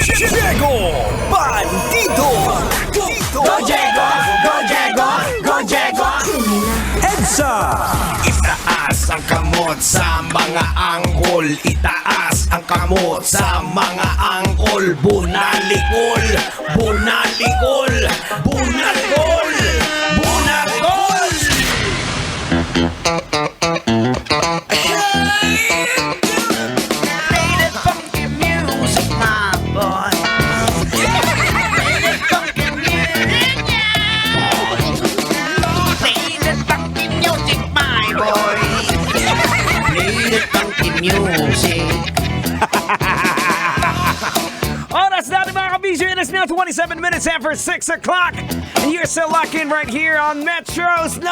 Diego Bandido. Go Diego! Go Diego! Go Diego! EDSA. Itaas ang kamot sa mga angkol. Itaas ang kamot sa mga angkol. Bunalikol, bunalikol, bunalikol, bunalikol. Play the funky music, my boy. Play the funky music, Play the funky music, my boy. Play the funky music. Oras natin mga kabisyo. It is now 27 minutes after 6 o'clock. And you're still locked in right here on Metro's #1.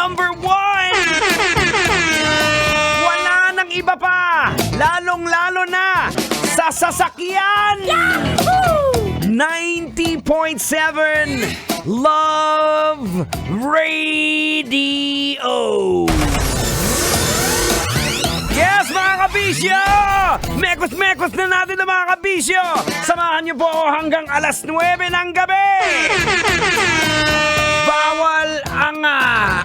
Wala nang iba pa. Lalong-lalo na sa sasakyan. 90.7 Love Radio. Yes, mga kabisyo! Mekos-mekos na natin na mga kabisyo! Samahan niyo po ako hanggang alas 9 ng gabi! Bawal ang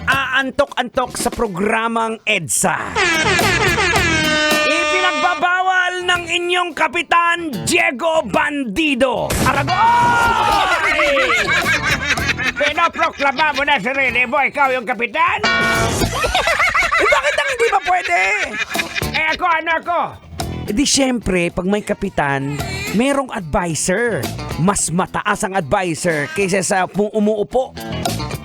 aantok-antok sa programang EDSA. Ipinagbabawal ng inyong kapitan, Diego Bandido. Aragoy! Pinoproklama mo na sarili mo, ikaw yung kapitan? Bakit ang hindi ba pwede? Ako, ano ako? Di syempre, pag may kapitan, merong advisor. Mas mataas ang advisor kaysa sa umuupo.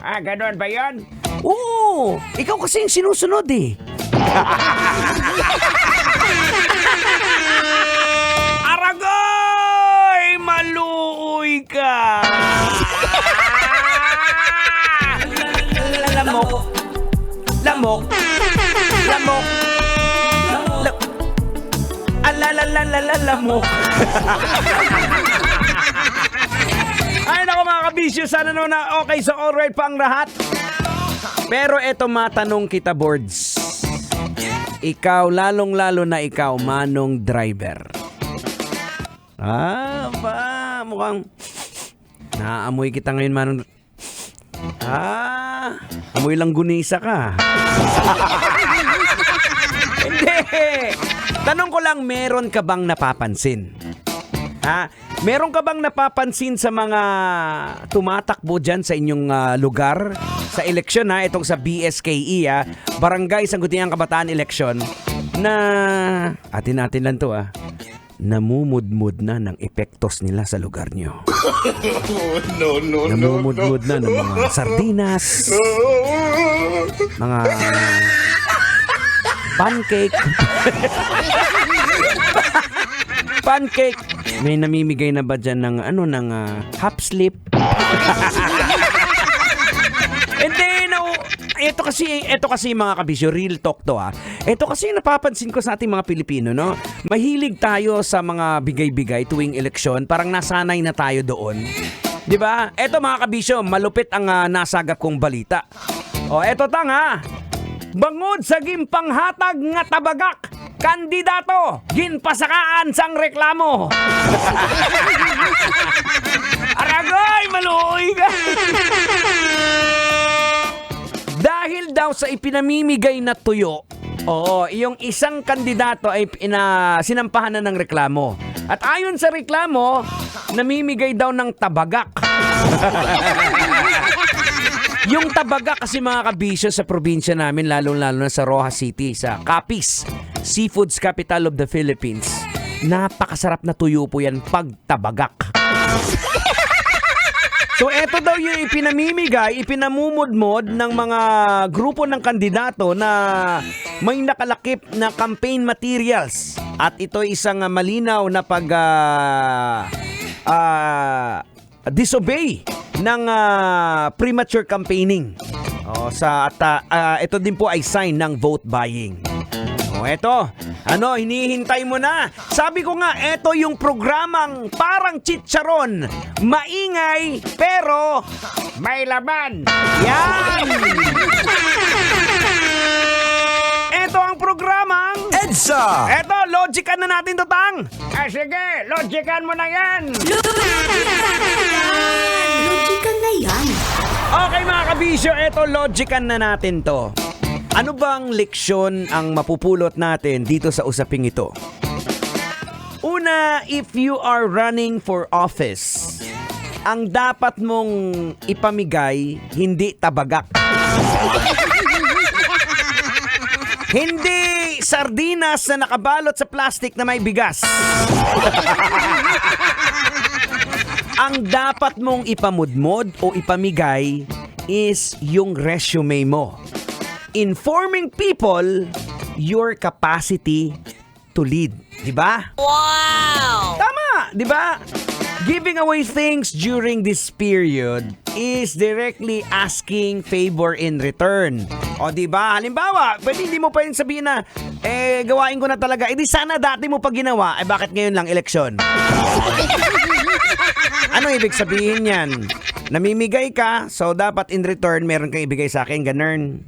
Ganon ba yan? Oo, ikaw kasi yung sinusunod eh. Aragoy! Maluoy ka! Lamok. Lamok. Lamok. Lamok. Ay nako mga kabisyo, sana naman na okay sa alright pa ang lahat. Pero eto matanong kita, boards. Ikaw, lalong-lalo na ikaw, manong driver. Mukhang naamoy kita ngayon, manong. Amoy lang gunisa ka. Hindi. Tanong ko lang, meron ka bang napapansin? Meron ka bang napapansin sa mga tumatakbo dyan sa inyong lugar? Sa eleksyon itong sa BSKE Barangay Sangguniang Kabataan Election, na atin lang to namumudmud na ng epektos nila sa lugar nyo. Namumudmud na ng mga sardinas, mga pancake. Pancake. May namimigay na ba dyan ng half slip? Hindi, no. Ito kasi mga kabisyo, real talk to Ito kasi napapansin ko sa ating mga Pilipino, no? Mahilig tayo sa mga bigay-bigay tuwing eleksyon. Parang nasanay na tayo doon. 'Di ba? Ito mga kabisyo, malupit ang nasagap kong balita. Eto bangod sa gimpanghatag nga tabagak, kandidato ginpasakaan sang reklamo. Aragoy, maluoy ka. Dahil daw sa ipinamimigay na tuyo, yung isang kandidato ay sinampahan na ng reklamo. At ayon sa reklamo, namimigay daw ng tabagak. Yung tabagak kasi mga kabisyo sa probinsya namin, lalo-lalo na sa Rojas City, sa Capiz, Seafoods Capital of the Philippines, napakasarap na tuyo po yan pag tabagak. So eto daw yung ipinamumudmod ng mga grupo ng kandidato na may nakalakip na campaign materials. At ito isang malinaw na disobey ng premature campaigning. Ito din po ay sign ng vote buying. Eto, hinihintay mo na. Sabi ko nga, eto yung programang parang chicharon. Maingay, pero may laman. Yan! Ito ang programang... EDSA! Eto, logican na natin to, Tang. Sige, logican mo na yan. Logical na yan. Okay mga kabisyo, eto, logican na natin to. Ano bang leksyon ang mapupulot natin dito sa usaping ito? Una, if you are running for office, ang dapat mong ipamigay, hindi tabagak. Hindi sardinas na nakabalot sa plastic na may bigas. Ang dapat mong ipamudmod o ipamigay is yung resume mo. Informing people your capacity to lead. Diba? Wow! Tama, di ba? Giving away things during this period is directly asking favor in return. O di ba? Halimbawa, pwede hindi mo pwedeng sabihin na gawain ko na talaga. Di sana dati mo pa ginawa, bakit ngayon lang eleksyon? Ano ibig sabihin yan? Namimigay ka, so dapat in return meron kang ibigay sa akin, ganun.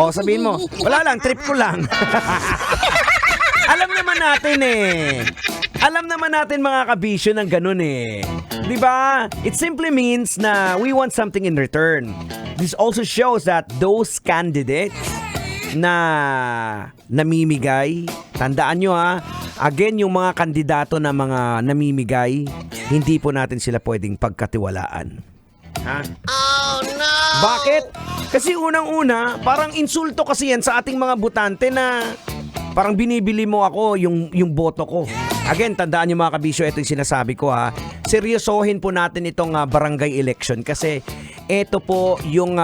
O sabihin mo, wala lang, trip ko lang. Alam naman natin Alam naman natin mga kabisyo ng ganun Di ba? It simply means na we want something in return. This also shows that those candidates na namimigay, tandaan nyo again yung mga kandidato na mga namimigay, hindi po natin sila pwedeng pagkatiwalaan. Oh no! Bakit? Kasi unang-una, parang insulto kasi yan sa ating mga botante na parang binibili mo ako yung boto ko. Again, tandaan niyo mga kabisyo, ito yung sinasabi ko seryosohin po natin itong barangay election kasi ito po yung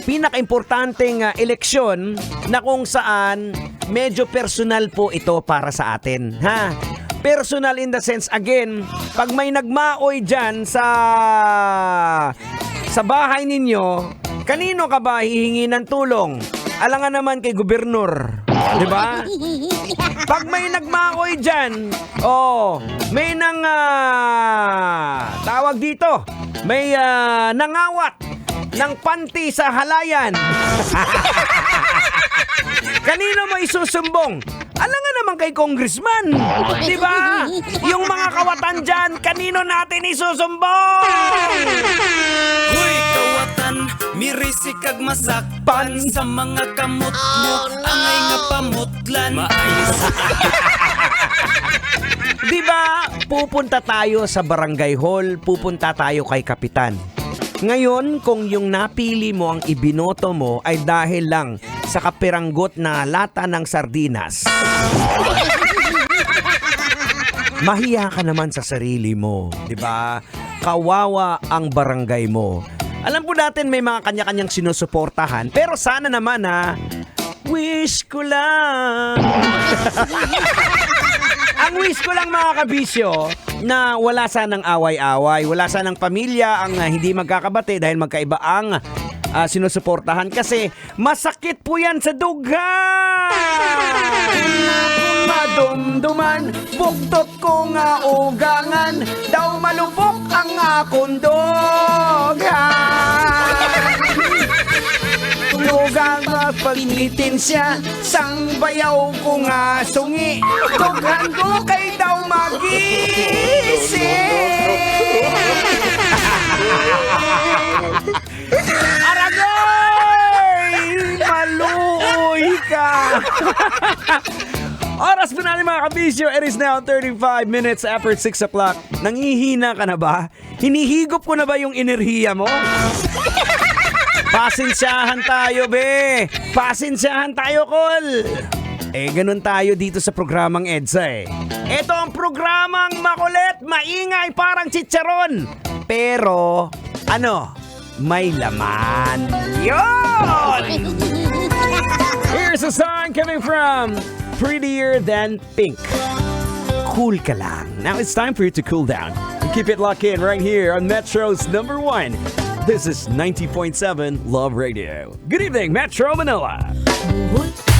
pinaka-importanteng eleksyon na kung saan medyo personal po ito para sa atin. Personal in the sense, again, pag may nagmaoy dyan sa bahay ninyo, kanino ka ba hihingi ng tulong? Alangan naman kay gobernur. Di ba? Pag may nagmaoy dyan, may tawag dito, may nangawat ng panty sa halayan. Kanino mo isusumbong? Alangan naman kay congressman. Di ba? Yung mga kawatan dyan, kanino natin isusumbong? Hoy kawatan, mirisi kag masakpan sa mga kamot mo, angay nga pamutlan. Maayos. Di ba? Pupunta tayo sa barangay hall, pupunta tayo kay kapitan. Ngayon, kung yung napili mo ang ibinoto mo ay dahil lang sa kapiranggot na lata ng sardinas, mahiya ka naman sa sarili mo, di ba? Kawawa ang barangay mo. Alam po natin may mga kanya-kanyang sinusuportahan, pero sana naman wish ko lang. Ang wish ko lang mga kabisyo, na wala sanang away-away, wala sanang pamilya ang hindi magkakabati dahil magkaiba ang sinusuportahan kasi masakit po yan sa dughan. Madumduman, buktot ko nga ugangan, daw malupok ang akong dughan. Tulugang pagnitin siya, sang bayaw ko nga sungi, dughan ko kay daw magising. Aragay! Maluoy ka! Oras po natin mga kabisyo, it is now 35 minutes after 6 o'clock. Nangihina ka na ba? Hinihigop ko na ba yung enerhiya mo? Pasensyahan tayo, be! Pasensyahan tayo, Kol! Ganun tayo dito sa programang EDSA Ito ang programang makulit, maingay, parang chicharon. Pero, may laman. Yon! Here's a song coming from Prettier Than Pink. Cool ka lang. Now it's time for you to cool down. Keep it locked in right here on Metro's number 1. This is 90.7 Love Radio. Good evening, Metro Manila. What?